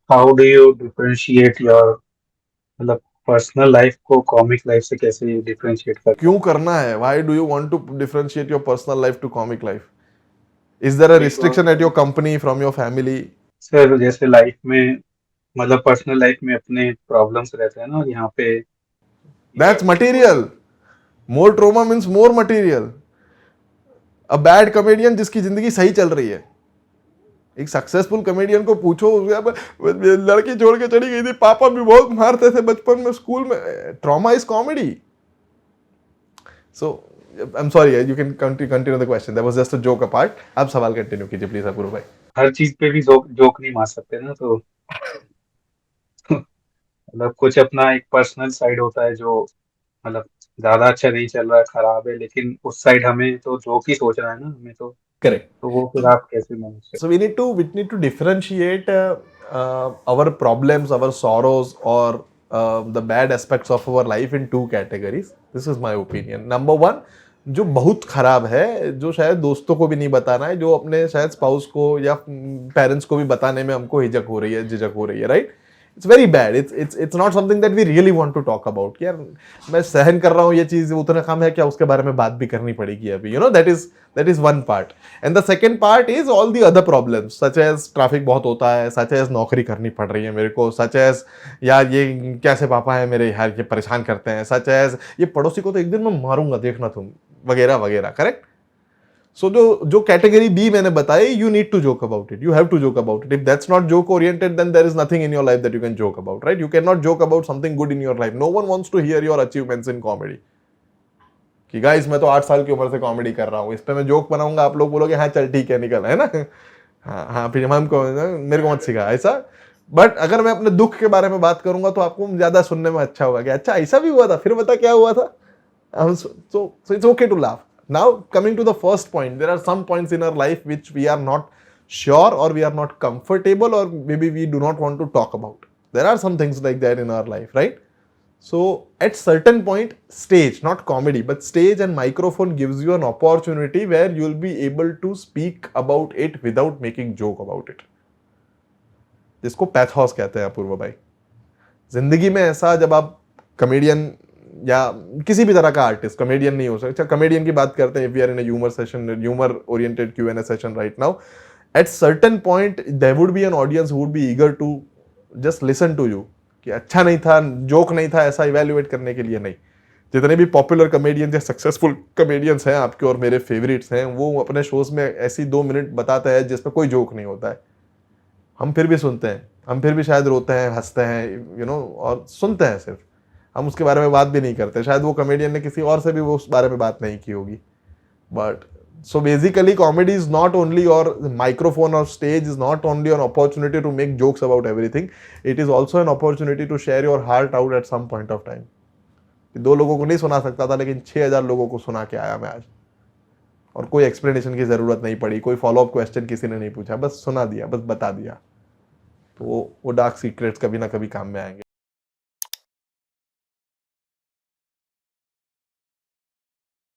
How do you differentiate your, मतलब personal life को comic life से कैसे डिफरेंशिएट करते क्यों हैं? करना है? Why do you want to differentiate your personal life to comic life? Is there a वही तो restriction at your company from your family? Sir, जैसे लाइफ में, मतलब पर्सनल लाइफ में अपने प्रॉब्लम्स रहते हैं ना, और यहाँ पे ये that's material. More trauma means more material. A bad comedian जिसकी जिंदगी सही चल रही है, एक सक्सेसफुल कॉमेडियन को पूछो, लड़की छोड़ के चली गई थी, पापा भी बहुत मारते थे बचपन में, स्कूल में। Trauma is comedy. So I am sorry, you can continue the question, that was just a joke apart. आप सवाल कंटिन्यू कीजिए प्लीज अपूर्व भाई। हर चीज पे भी जोक जोक नहीं मार सकते ना, तो मतलब कुछ अपना एक पर्सनल साइड होता है जो, मतलब ज्यादा अच्छा नहीं चल रहा है, खराब है, लेकिन उस साइड हमें तो जोक ही सोचना है ना, हमें करेक्ट। तो वो फिर आप कैसे मैनेज So करें? we need to differentiate our problems, our sorrows, or the bad aspects of our life in two categories. This is my opinion. Number one, जो बहुत खराब है, जो शायद दोस्तों को भी नहीं बताना है, जो अपने शायद स्पाउस को या पेरेंट्स को भी बताने में हमको हिचक हो रही है, झिझक हो रही है, right? It's very bad. It's not something that we really want to talk about. यार मैं सहन कर रहा हूँ ये चीज, उतना कम है क्या उसके बारे में बात भी करनी पड़ेगी अभी? That is one part. And the second part is all the other problems, such as traffic बहुत होता है, सच एज नौकरी करनी पड़ रही है मेरे को, सच एज यार ये कैसे पापा है मेरे, यार ये परेशान करते हैं, सच एज ये पड़ोसी को तो एक दिन मैं मारूंगा देखना तुम, वगैरह वगैरह। करेक्ट। सो जो कैटेगरी बी मैंने बताई, you need to joke about it, you have to joke about it. If that's not joke oriented, then there is nothing in your life that you can joke about, right? You can not joke about something good in your life. No one wants to hear your achievements in comedy, कि guys मैं तो 8 साल की उम्र से comedy कर रहा हूँ, इस पे मैं जोक बनाऊंगा, आप लोग बोलोगे हाँ चल ठीक है निकल, है ना? हाँ हाँ, फिर हमको मेरे को मत सिखा ऐसा। बट अगर मैं अपने दुख के बारे में बात करूंगा तो आपको ज्यादा सुनने में अच्छा होगा कि अच्छा ऐसा भी हुआ था, फिर बता क्या हुआ था। So it's okay to laugh. Now coming to the first point, there are some points in our life which we are not sure, or we are not comfortable, or maybe we do not want to talk about. There are some things like that in our life, right? So at certain point, stage, not comedy, but stage and microphone gives you an opportunity where you'll be able to speak about it without making joke about it. जिसको pathos कहते हैं अपूर्व भाई। जिंदगी में ऐसा, जब आप comedian या किसी भी तरह का आर्टिस्ट, कमेडियन नहीं हो सकता, अच्छा कमेडियन की बात करते हैं, if we are in a humour session, humour oriented Q&A session right now, at certain point there would be an audience who would be eager to just listen to you, कि अच्छा नहीं था, joke नहीं था, ऐसा evaluate करने के लिए नहीं। जितने भी पॉपुलर कमेडियंस या सक्सेसफुल कमेडियंस हैं आपके और मेरे फेवरेट्स हैं, वो अपने शोज में ऐसी 2 मिनट बताते हैं जिसमें कोई जोक नहीं होता है। हम फिर भी सुनते हैं, हम फिर भी शायद रोते हैं, हंसते हैं, और सुनते हैं सिर्फ, हम उसके बारे में बात भी नहीं करते। शायद वो कमेडियन ने किसी और से भी वो उस बारे में बात नहीं की होगी। But so basically comedy is not only, or microphone or stage is not only an opportunity to make jokes about everything, it is also an opportunity to share your heart out at some point of time. 2 लोगों को नहीं सुना सकता था, लेकिन 6,000 लोगों को सुना के आया मैं आज, और कोई एक्सप्लेनेशन की जरूरत नहीं पड़ी, कोई फॉलोअप क्वेश्चन किसी ने नहीं पूछा, बस सुना दिया, बस बता दिया। तो वो डार्क सीक्रेट्स कभी ना कभी काम में आएंगे।